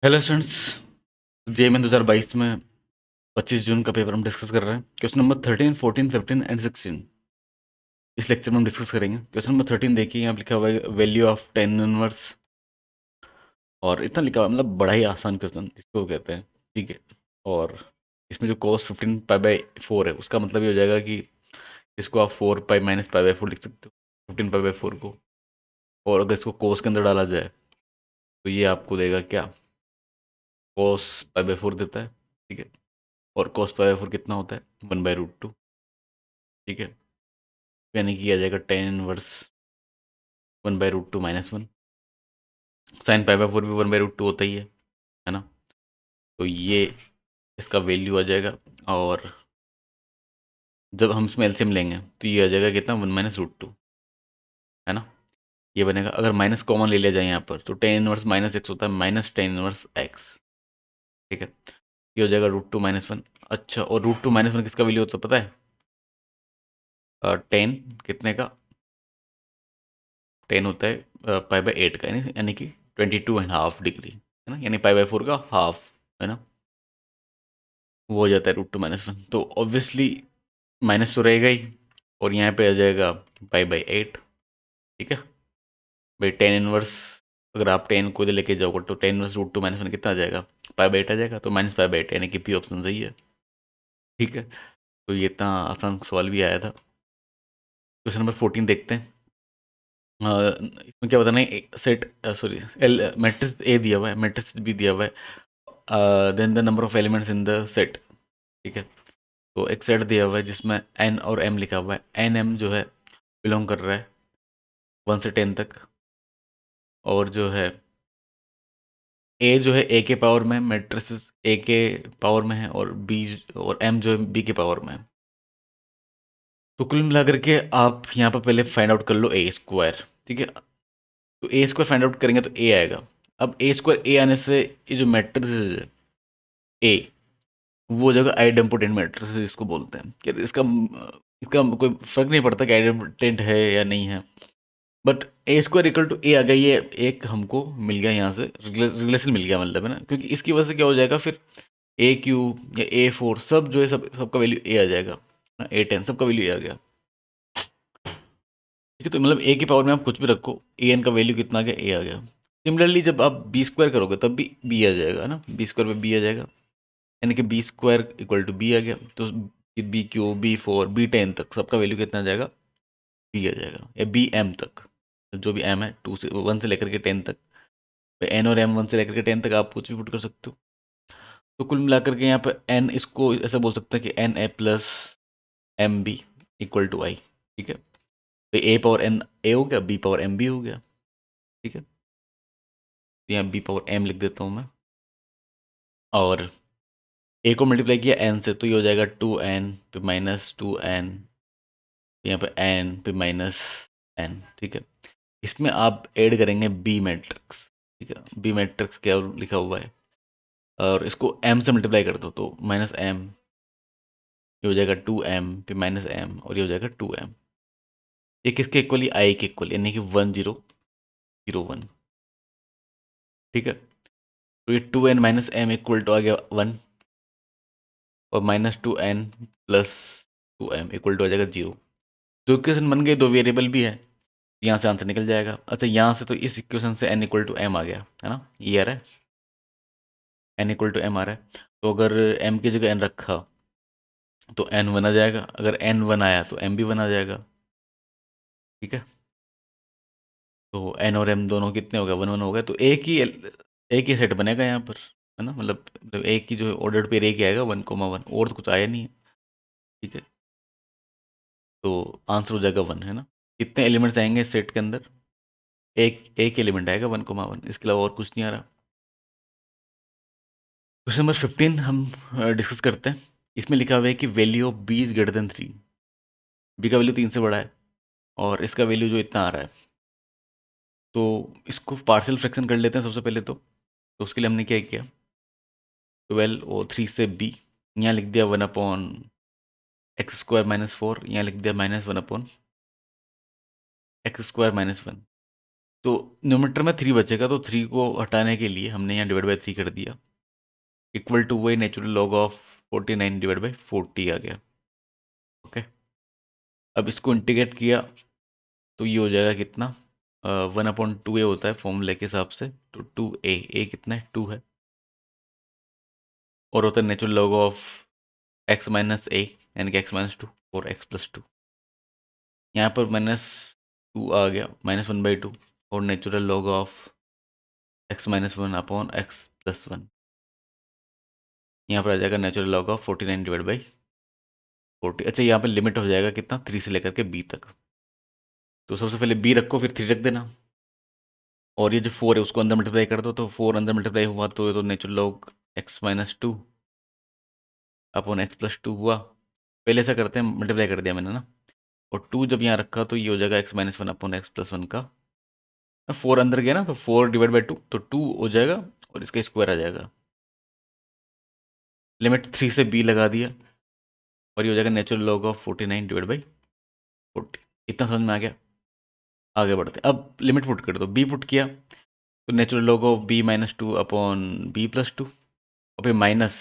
Hello students. जेएमएन 2022 में 25 जून का paper हम डिस्कस कर रहे हैं। क्वेश्चन नंबर 13, 14, 15 एंड 16 इस लेक्चर में हम डिस्कस करेंगे। क्वेश्चन नंबर 13 देखिए, यहाँ पे लिखा हुआ है वैल्यू ऑफ टेन इनवर्स, और इतना लिखा हुआ है, मतलब बड़ा ही आसान क्वेश्चन इसको कहते हैं। ठीक है। और इसमें जो cos 15 पाई बाई 4 है, उसका मतलब ये हो जाएगा कि इसको आप 4 पाई माइनस पाई बाई 4 लिख सकते हो, 15 पाई बाई 4 को। और अगर इसको cos के अंदर डाला जाए तो ये आपको देगा क्या, cos पाई बाई 4 देता है। ठीक है। और cos पाई बाई 4 कितना होता है, 1/√2। ठीक है। यानी कि आ जाएगा tan inverse 1/√2 - 1। Sine pi by 4 भी 1/√2 होता ही है ना। तो ये इसका वैल्यू आ जाएगा। और जब हम इसमें एलसीएम लेंगे तो ये आ जाएगा कितना, 1 - √2, है ना। ये बनेगा, अगर माइनस कॉमन ले लिया जाए यहाँ पर तो टेन इनवर्स -x होता है, माइनस टेन इनवर्स x। ठीक है। ये हो जाएगा √2 - 1। अच्छा, और √2 - 1 किसका वैल्यू होता है पता है? टेन कितने का, टेन होता है पाई बाई 8 का, यानी कि 22.5 डिग्री, है ना, यानी पाई बाई 4 का हाफ, है ना। वो हो जाता है √2 - 1। तो ऑब्वियसली माइनस तो रहेगा ही, और यहाँ पे आ जाएगा पाई बाई 8। ठीक है। भाई टेन इनवर्स, अगर आप टेन को इधर लेके जाओगे तो टेन इनवर्स √2 - 1 कितना आ जाएगा, पाई बाई 8 आ जाएगा। तो माइनस पाई बाई 8 यानी कि पी ऑप्शन सही है। ठीक है। तो ये इतना आसान सवाल भी आया था। क्वेश्चन नंबर 14 देखते हैं। इसमें क्या बताना है, set sorry L matrix A दिया हुआ है, मैट्रिक्स बी दिया हुआ है, then the number of elements in the set. ठीक है। तो एक सेट दिया हुआ है जिसमें एन और एम लिखा हुआ है। एन एम जो है बिलोंग कर रहा है 1 से 10 तक। और जो है ए जो है ए के पावर में, मैट्रिसेस ए के पावर में है, और बी और एम जो है बी के पावर में है। तो कुल मिलाकर के आप यहाँ पर पहले फाइंड आउट कर लो ए स्क्वायर। ठीक है। तो ए स्क्वायर फाइंड आउट करेंगे तो ए आएगा। अब ए स्क्वायर ए आने से ये जो मैट्रिक्स है ए, वो हो जाएगा आइडेम्पोटेंट मैट्रिक्स इसको बोलते हैं। कि इसका इसका कोई फर्क नहीं पड़ता कि आइडेम्पोटेंट है या नहीं है, but a square equal to a आ गया, ये एक हमको मिल गया यहाँ से, रिलेशन मिल गया, मतलब है ना। क्योंकि इसकी वजह से क्या हो जाएगा फिर, A³ या A4 सब जो है, सब सबका वैल्यू ए आ जाएगा, A10 सबका वैल्यू ए आ गया। ठीक है। तो मतलब ए की पावर में आप कुछ भी रखो, ए एन का वैल्यू कितना आ गया, ए आ गया। सिमिलरली जब आप बी स्क्वायर करोगे तब भी बी आ जाएगा, है ना, बी स्क्वायर पे बी आ जाएगा, यानी कि b square equal to b आ गया। तो B3 B4 B10 तक सबका वैल्यू कितना आ जाएगा, बी आ जाएगा, या बी एम तक, जो भी एम है, 1 से लेकर के 10 तक। एन और एम 1 से लेकर के 10 तक आप कुछ भी पुट कर सकते हो। तो कुल मिलाकर के यहाँ पे एन, इसको ऐसा बोल सकते हैं कि n a plus m b equal to I. ठीक है। तो ए पावर एन ए हो गया, बी पावर एम बी हो गया। ठीक है। तो यहाँ बी पावर एम लिख देता हूँ मैं। और ए को मल्टीप्लाई किया एन से, तो ये हो जाएगा 2n पे -2n, यहाँ पे n पे -n। ठीक है। इसमें आप ऐड करेंगे बी मैट्रिक्स। ठीक है। बी मैट्रिक्स क्या लिखा हुआ है, और इसको m से मल्टीप्लाई कर दो तो -m, ये हो जाएगा 2m पे -m, और ये हो जाएगा 2m। ये किसके इक्वल, आई के इक्वल, यानी कि 1001। ठीक है। तो ये 2n - m इक्वल टू आ गया 1, और -2n plus 2m equal to आ जाएगा 0। दो इक्वेशन बन गए, दो वेरिएबल भी है, यहाँ से आंसर निकल जाएगा। अच्छा, यहाँ से तो इस इक्वेशन से n इक्वल टू m आ गया, है ना, ये आ रहा है, n इक्वल टू m आ रहा है। तो अगर m की जगह n रखा तो n 1 आ जाएगा, अगर n 1 आया तो m भी 1 आ जाएगा। ठीक है। तो n और m दोनों कितने हो गए, 1 1 हो गए। तो एक ही सेट बनेगा यहाँ पर, है ना, मतलब एक ही जो ऑर्डर पेयर एक ही आएगा, 1,1, और तो कुछ आया नहीं है। ठीक है। तो आंसर हो जाएगा 1, है ना। कितने एलिमेंट्स आएंगे सेट के अंदर, एक एक एलिमेंट आएगा 1,1, इसके अलावा और कुछ नहीं आ रहा। क्वेश्चन नंबर 15 हम डिस्कस करते हैं। इसमें लिखा हुआ है कि value of b is greater than 3। B का वैल्यू 3 से बड़ा है, और इसका वैल्यू जो इतना आ रहा है, तो इसको पार्शियल फ्रैक्शन कर लेते हैं सबसे पहले तो उसके लिए हमने क्या किया, 12 और 3 से बी, यहाँ लिख दिया 1/(x²-4), यहाँ लिख दिया -1/(x²-1). तो न्यूमरेटर में 3 बचेगा, तो 3 को हटाने के लिए हमने यहाँ डिवाइड बाई 3 कर दिया, इक्वल टू वही natural log of 49 divide by 40 आ गया। ओके, अब इसको इंटीग्रेट किया तो ये हो जाएगा कितना, 1/2a होता है फॉर्मूले के हिसाब से, तो 2a, a कितना है, 2 है, और होता है natural log of x minus a, यानी कि x माइनस 2 और x प्लस 2। यहाँ पर -2 आ गया, -1/2, और natural log of x minus 1 upon x plus 1, यहाँ पर आ जाएगा natural log of 49 divide by 40। अच्छा, यहाँ पर लिमिट हो जाएगा कितना, 3 से लेकर के b तक। तो सबसे पहले b रखो, फिर 3 रख देना, और ये जो 4 है उसको अंदर मल्टीप्लाई कर दो, तो 4 अंदर मल्टीप्लाई हुआ तो ये तो natural log x minus 2 upon x plus 2 हुआ। पहले ऐसा करते हैं, मल्टीप्लाई कर दिया मैंने ना, और 2 जब यहाँ रखा तो ये हो जाएगा x minus 1 upon x plus 1 का, 4 अंदर गया ना, तो 4 डिवाइड बाई 2, तो 2 हो जाएगा, और इसका स्क्वायर आ जाएगा। लिमिट 3 से b लगा दिया, और ये हो जाएगा natural log of 49 divide by 40। इतना समझ में आ गया। आगे बढ़ते हैं, अब लिमिट पुट कर दो, b पुट किया तो natural log of b minus 2 upon b plus 2, और फिर माइनस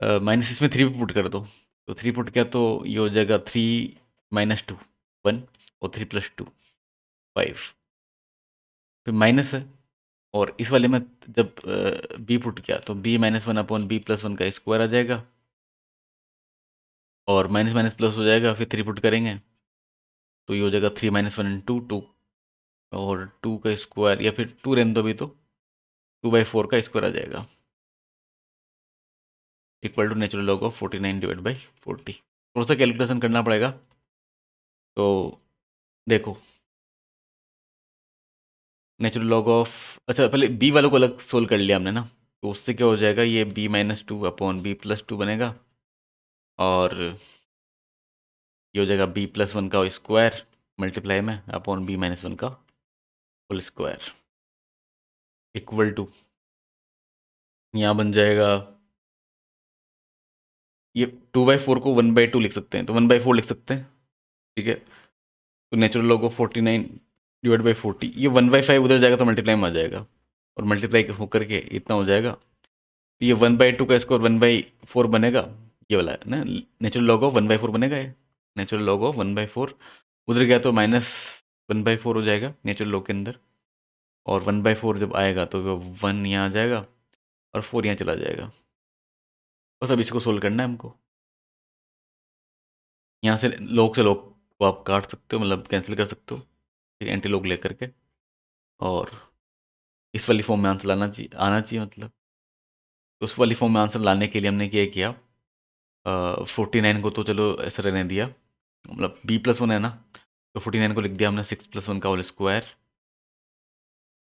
माइनस इसमें 3 पुट कर दो, तो 3 पुट किया तो ये हो जाएगा 3 माइनस 2 1, और 3 प्लस 2 5, फिर माइनस है, और इस वाले में जब बी पुट किया तो b minus 1 upon b plus 1 का स्क्वायर आ जाएगा, और माइनस माइनस प्लस हो जाएगा, फिर 3 पुट करेंगे तो ये हो जाएगा 3 माइनस 1 इंटू 2, और 2 का स्क्वायर, या फिर 2 रहने दो भी, तो 2/4 का स्क्वायर आ जाएगा, equal to natural log of 49 divide by 40। थोड़ा सा कैलकुलेशन करना पड़ेगा, तो देखो नेचुरल लॉग ऑफ, अच्छा पहले बी वालों को अलग सोल्व कर लिया हमने ना, तो उससे क्या हो जाएगा, ये b minus 2 upon b plus 2 बनेगा, और ये हो जाएगा b प्लस 1 का स्क्वायर मल्टीप्लाई में अपॉन b माइनस 1 का होल स्क्वायर, इक्वल टू, यहाँ बन जाएगा, ये 2/4 को 1/2 लिख सकते हैं, तो 1/4 लिख सकते हैं, ठीक है। तो natural log of 49 divide by 40, ये 1/5 उधर जाएगा तो मल्टीप्लाई में आ जाएगा, और मल्टीप्लाई होकर के इतना हो जाएगा, तो ये 1/2 का स्क्वायर 1/4 बनेगा, ये वाला है ना, नेचुरल लॉग ऑफ 1/4 बनेगा ये, नेचुरल लॉग ऑफ 1/4, उधर गया तो -1/4 हो जाएगा नेचुरल लॉग के अंदर, और 1/4 जब आएगा तो वो 1 यहाँ आ जाएगा, और 4 यहाँ चला जाएगा। बस अब इसको सोल्व करना है हमको, यहाँ से लॉग को आप काट सकते हो, मतलब कैंसिल कर सकते हो, ठीक है, एंटी लॉग लेकर के, और इस वाली फॉर्म में आंसर लाना चाहिए, आना चाहिए मतलब। तो उस वाली फॉर्म में आंसर लाने के लिए हमने क्या किया, 49 को तो चलो ऐसे रहने दिया, मतलब b प्लस 1 है ना, तो 49 को लिख दिया हमने 6 प्लस 1 का होल स्क्वायर,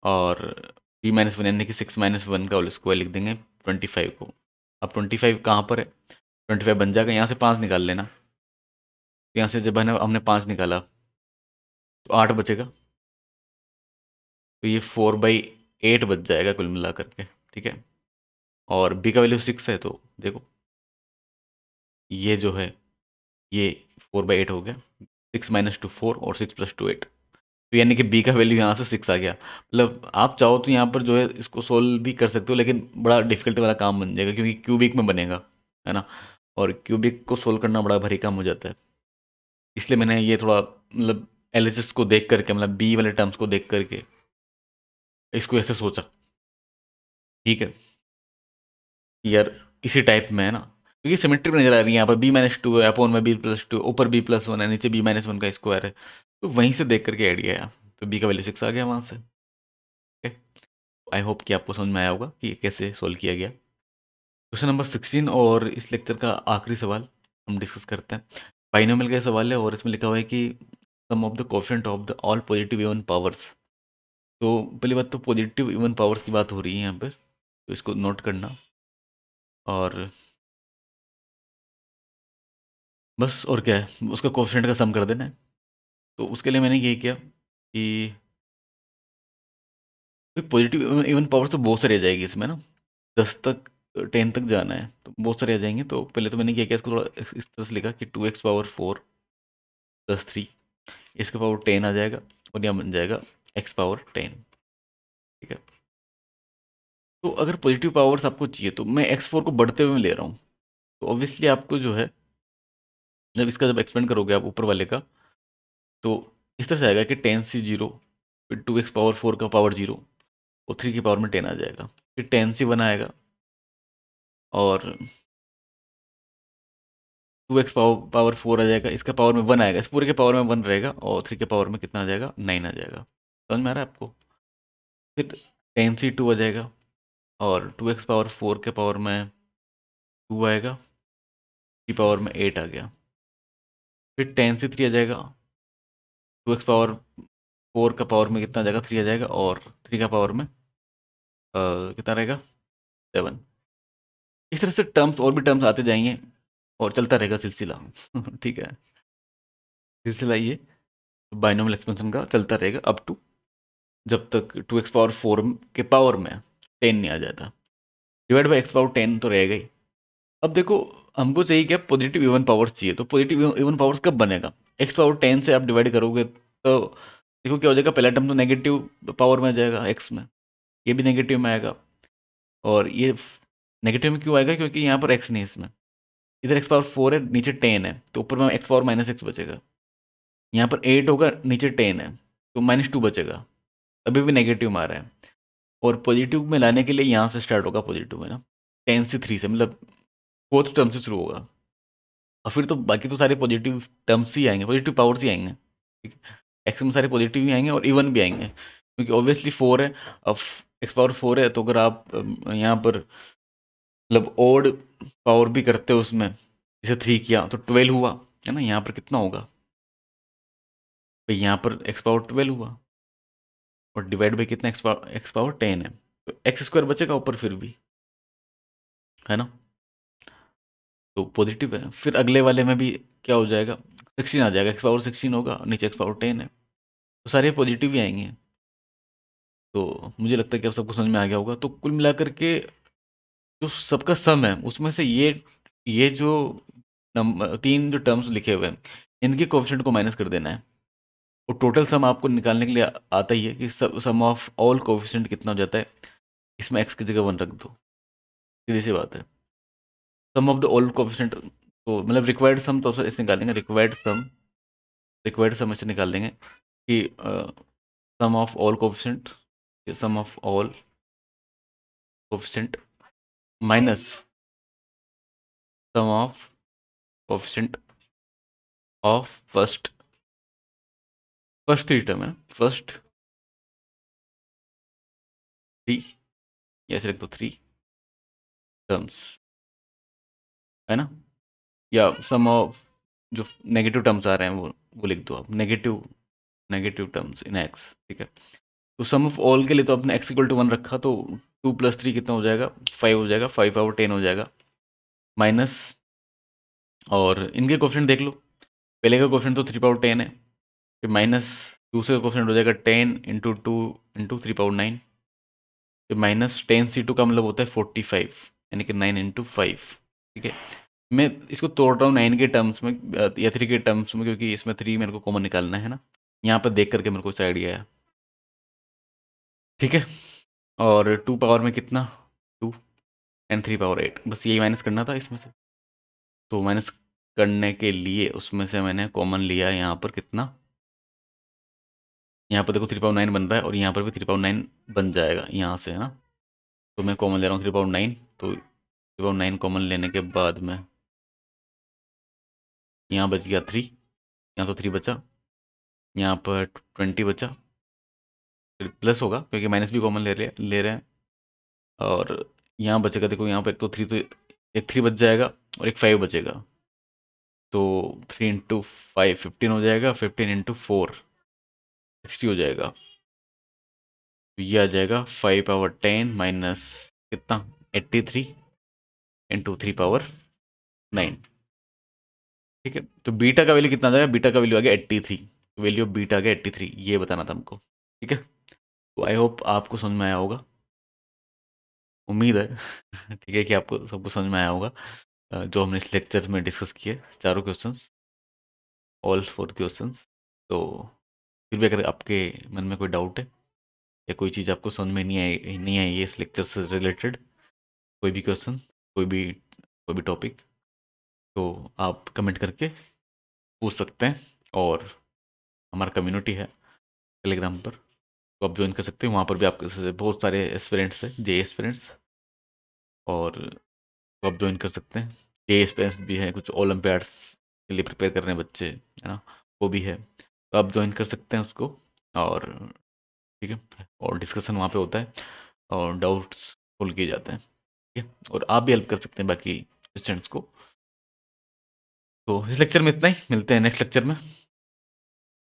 और b माइनस 1 यानी कि 6 माइनस 1 का होल स्क्वायर लिख देंगे 25 को। अब 25 कहाँ पर है, 25 बन जाएगा, यहाँ से 5 निकाल लेना, तो यहाँ से जब हमने 5 निकाला तो 8 बचेगा, तो ये 4/8 बच जाएगा कुल मिला करके, ठीक है। और b का वैल्यू 6 है, तो देखो ये जो है ये 4/8 हो गया, 6 माइनस 2 4, और 6 प्लस 2 8, तो यानी कि बी का वैल्यू यहाँ से 6 आ गया। मतलब आप चाहो तो यहाँ पर जो है इसको सोल्व भी कर सकते हो, लेकिन बड़ा डिफिकल्ट वाला काम बन जाएगा, क्योंकि क्यूबिक में बनेगा, है ना, और क्यूबिक को सोल्व करना बड़ा भारी काम हो जाता है। इसलिए मैंने ये थोड़ा मतलब एलिसिस को देख करके, मतलब बी वाले टर्म्स को देख करके इसको ऐसे सोचा, ठीक है यार, इसी टाइप में है ना, क्योंकि सिमेट्री में नजर आ रही है, यहाँ पर b-2 है, अपॉन में b+2, ऊपर b+1 है, नीचे b-1 का स्क्वायर है, तो वहीं से देख करके आइडिया आया, तो b का वैल्यू 6 आ गया वहाँ से। आई होप कि आपको समझ में आया होगा कि ये कैसे सोल्व किया गया। क्वेश्चन नंबर 16 और इस लेक्चर का आखिरी सवाल हम डिस्कस करते हैं। बाइनोमियल का सवाल है, और इसमें लिखा हुआ है कि sum of the coefficient of the all positive even powers. तो पहली बात तो पॉजिटिव इवन पावर्स की बात हो रही है यहाँ पर, तो इसको नोट करना, और बस और क्या है, उसका कोएफिशिएंट का सम कर देना है। तो उसके लिए मैंने ये किया कि पॉजिटिव इवन पावर्स तो बहुत सारी आ जाएगी इसमें ना, 10 तक 10 तक जाना है, तो बहुत सारे आ जाएंगे। तो पहले तो मैंने क्या किया, इसको थोड़ा इस तरह से लिखा कि 2x पावर 4 प्लस 3, इसका पावर 10 आ जाएगा, और यहाँ बन जाएगा एक्स पावर 10। ठीक है, तो अगर पॉजिटिव पावर्स आपको चाहिए तो मैं x4 को बढ़ते हुए ले रहा हूँ, तो ऑब्वियसली आपको जो है जब इसका जब एक्सपेंड करोगे आप ऊपर वाले का, तो इस तरह से आएगा कि 10 से 0, फिर 2x पावर 4 का पावर 0 और 3 की पावर में 10 आ जाएगा, फिर 10 से 1 आएगा और 2x पावर 4 आ जाएगा, इसका पावर में 1 आएगा, इस पूरे के पावर में 1 रहेगा और 3 के पावर में कितना आ जाएगा, 9 आ जाएगा। समझ में आ रहा है आपको? फिर 10 से 2 आ जाएगा और 2x पावर 4 के पावर में 2 आएगा, की पावर में 8 आ गया। फिर 10 से 3 आ जाएगा, 2x पावर 4 का पावर में कितना आ जाएगा, 3 आ जाएगा और 3 का पावर में कितना रहेगा, 7। इस तरह से टर्म्स और भी टर्म्स आते जाएंगे और चलता रहेगा सिलसिला। ठीक है, सिलसिला ये बाइनोमियल एक्सपेंशन का चलता रहेगा अप टू जब तक 2x पावर 4 के पावर में 10 नहीं आ जाता। डिवाइड बाई x पावर 10 तो रहेगा ही। अब देखो, हमको चाहिए क्या, पॉजिटिव इवन पावर्स चाहिए। तो पॉजिटिव इवन पावर्स कब बनेगा, x पावर 10 से आप डिवाइड करोगे तो देखो क्या हो जाएगा, पहला टर्म तो नेगेटिव पावर में आ जाएगा x में, ये भी नेगेटिव में आएगा और ये नेगेटिव में क्यों आएगा, क्योंकि यहाँ पर x नहीं है इसमें, इधर x पावर 4 है, नीचे 10 है, तो ऊपर में x पावर -6 बचेगा। यहाँ पर 8 होगा, नीचे 10 है, तो -2 बचेगा, अभी भी नेगेटिव में आ रहा है। और पॉजिटिव में लाने के लिए यहाँ से स्टार्ट होगा पॉजिटिव में ना, 10 से 3 से, मतलब फोर्थ टर्म से शुरू होगा और फिर तो बाकी तो सारे पॉजिटिव टर्म्स ही आएंगे, पॉजिटिव पावर्स ही आएंगे। ठीक है, एक्स में सारे पॉजिटिव ही आएंगे और इवन भी आएंगे, क्योंकि ऑब्वियसली 4 है। अब x पावर 4 है, तो अगर आप यहाँ पर मतलब ओड पावर भी करते हो उसमें, जैसे 3 किया तो 12 हुआ, है ना। यहाँ पर कितना होगा भाई, यहाँ पर x पावर 12 हुआ और डिवाइड बाई कितना, x पावर 10 है, तो x² बचेगा ऊपर फिर भी, है ना। तो पॉजिटिव है। फिर अगले वाले में भी क्या हो जाएगा, 16 आ जाएगा, x पावर 16 होगा, नीचे x पावर 10 है, तो सारे पॉजिटिव ही आएंगे। तो मुझे लगता है कि अब सबको समझ में आ गया होगा। तो कुल मिलाकर के जो सबका सम है उसमें से ये जो तीन जो टर्म्स लिखे हुए हैं, इनके कोएफिशिएंट को माइनस कर देना है और टोटल सम आपको निकालने के लिए आता ही है कि सम ऑफ ऑल कोएफिशिएंट कितना हो जाता है। इसमें एक्स की जगह 1 रख दो, सीधी सी बात है। सम ऑफ द ऑल कोएफिशिएंट, तो मतलब रिक्वायर्ड सम तो ऐसे निकालेंगे, रिक्वायर्ड सम ऐसे निकाल देंगे कि sum of all coefficient, sum of all coefficient minus sum of coefficient of first 3 term है, फर्स्ट 3, या ऐसे लिख दो 3 टर्म्स, है ना। या सम ऑफ जो नेगेटिव टर्म्स आ रहे हैं वो लिख दो आप, negative negative terms in x. ठीक है, तो सम ऑफ ऑल के लिए तो आपने x = 1 रखा, तो 2 + 3 कितना हो जाएगा, 5 हो जाएगा, 5/10 हो जाएगा, माइनस, और इनके कोफिशिएंट देख लो, पहले का कोफिशिएंट तो 3/10 है, फिर माइनस दूसरे का कोफिशिएंट हो जाएगा 10 × 2 × 3/9, फिर -10 C2 का मतलब होता है 45, यानी कि 9 × 5। ठीक है, मैं इसको तोड़ रहा हूँ 9 के टर्म्स में या 3 के टर्म्स में, क्योंकि इसमें 3 मेरे को कॉमन निकालना है ना, यहाँ पर देख करके मेरे को इस आइडिया है। ठीक है, और 2 पावर में कितना, 2 एंड 3/8, बस यही माइनस करना था इसमें से। तो माइनस करने के लिए उसमें से मैंने कॉमन लिया है यहाँ पर कितना, यहाँ पर देखो 3/9 बन रहा है और यहाँ पर भी 3/9 बन जाएगा यहाँ से, है ना। तो मैं कॉमन ले रहा हूँ 3/9, तो 3/9 कॉमन लेने के बाद में यहाँ बच गया 3, यहाँ तो 3 बचा, यहाँ पर 20 बचा, फिर प्लस होगा क्योंकि माइनस भी कॉमन ले रहे हैं, और यहाँ बचेगा, देखो यहाँ पर एक तो 3, तो एक 3 बच जाएगा और एक 5 बचेगा, तो 3 × 5 15 हो जाएगा, 15 × 4 60 हो जाएगा। तो ये आ जाएगा 5/10 माइनस कितना, 83 × 3/9। ठीक है, तो बीटा का वैल्यू कितना आ जाएगा, बीटा का वैल्यू आ गया 83, वैल्यू ऑफ बीटा आ गया 83, ये बताना था हमको। ठीक है, तो आई होप आपको समझ में आया होगा, उम्मीद है। ठीक है कि आपको सबको समझ में आया होगा जो हमने इस लेक्चर में डिस्कस किए, चारों क्वेश्चंस, ऑल 4 क्वेश्चंस। तो फिर भी अगर आपके मन में कोई डाउट है या कोई चीज़ आपको समझ में नहीं आई है इस लेक्चर से रिलेटेड, कोई भी क्वेश्चन, कोई भी टॉपिक, तो आप कमेंट करके पूछ सकते हैं। और हमारा कम्युनिटी है टेलीग्राम पर, तो आप ज्वाइन कर सकते हैं। वहाँ पर भी आपके बहुत सारे एस्पिरेंट्स हैं, जे एस्पिरेंट्स, और तो आप ज्वाइन कर सकते हैं। जे एस्पिरेंट्स भी हैं, कुछ ओलंपियाड्स के लिए प्रिपेयर कर रहे हैं बच्चे, है ना, वो भी है, तो आप ज्वाइन कर सकते हैं उसको। और ठीक है, और डिस्कशन वहाँ पे होता है और डाउट्स सोल्व किए जाते हैं, ठीक है, और आप भी हेल्प कर सकते हैं बाकी स्टूडेंट्स को। तो इस लेक्चर में इतना ही, मिलते हैं नेक्स्ट लेक्चर में।